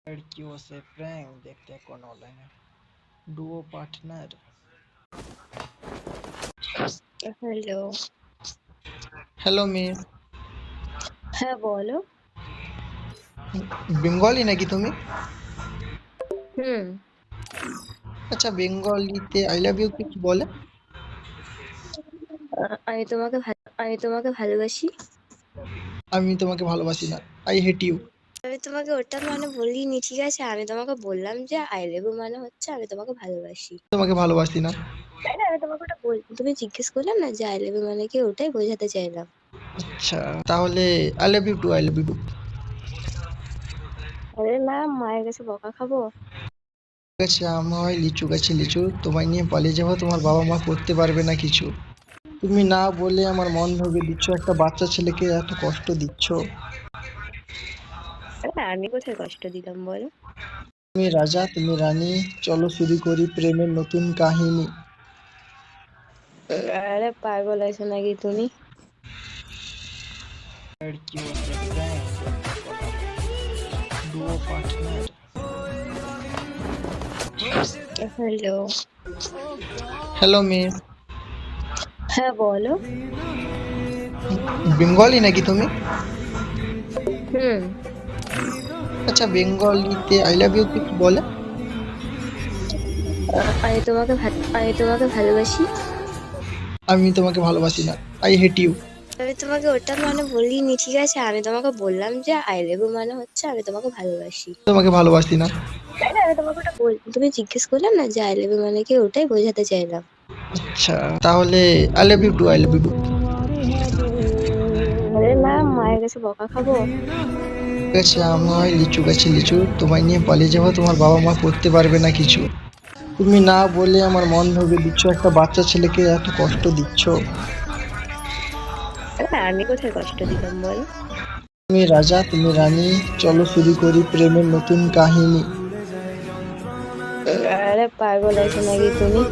लड़कियों से प्रैंक देखते हैं कौन online Duo partner. Hello. Hello miss, হ্যাঁ, বলো। বেঙ্গলি নাকি তুমি? হুম। আচ্ছা, বেঙ্গলিতে আই লাভ ইউ কি বলে? আমি তোমাকে ভালোবাসি। আমি তোমাকে ভালোবাসি না, আই হেট ইউ। আমি তোমাকে ওটা মানে বলিনি, ঠিক আছে? আমি তোমাকে বললাম যে আই লাভ ইউ মানে হচ্ছে আমি তোমাকে ভালোবাসি। তোমাকে ভালোবাসি না। তাই না? আমি তোমাকে ওটা তুমি জিজ্ঞেস করলাম না যে আই লাভ ইউ মানে কি, ওটাই বোঝাতে চাইলাম। আচ্ছা, তাহলে I love you too, I love you too. আরে না, মায়ের কাছে বকা খাবো? গাছে আম হয়, লিচু গাছে লিচু, তোমায় নিয়ে পালিয়ে যাবো, তোমার বাবা মা করতে পারবে না কিছু। তুমি না বলে আমার মন ভেঙে দিচ্ছ, একটা বাচ্চা ছেলেকে এত কষ্ট দিচ্ছ। আরে আমি কোথায় কষ্ট দিলাম বলো? তুমি রাজা, তুমি রানী, চলো শুরু করি প্রেমের নতুন কাহিনী। আরে পাগল আছো নাকি তুমি? लड़कियों से प्रैंक देखते हैं कौन online Duo partner. Hello. Hello miss, হ্যাঁ, বলো। বেঙ্গলি নাকি তুমি? হুম। আচ্ছা, বেঙ্গলিতে আই লাভ ইউ কি বলে? আমি তোমাকে ভালোবাসি। আমি তোমাকে ভালোবাসি না, আই হেট ইউ। আমি তোমাকে ওটা মানে বলিনি, ঠিক আছে? আমি তোমাকে বললাম যে আই লাভ ইউ মানে হচ্ছে আমি তোমাকে ভালোবাসি। তোমাকে ভালোবাসি না। তাই না? আমি তোমাকে ওটা তুমি জিজ্ঞেস করলাম না যে আই লাভ ইউ মানে কি, ওটাই বোঝাতে চাইলাম। আচ্ছা, তাহলে I love you too, I love you too. আরে না, মায়ের কাছে বকা খাবো? গাছে আম হয়, লিচু গাছে লিচু, তোমায় নিয়ে পালিয়ে যাবো, তোমার বাবা মা করতে পারবে না কিছু। তুমি না বলে আমার মন ভেঙে দিচ্ছ, একটা বাচ্চা ছেলেকে এত কষ্ট দিচ্ছ। আরে আমি কোথায় কষ্ট দিলাম বলো? তুমি রাজা, তুমি রানী, চলো শুরু করি প্রেমের নতুন কাহিনী। আরে পাগল আছো নাকি তুমি?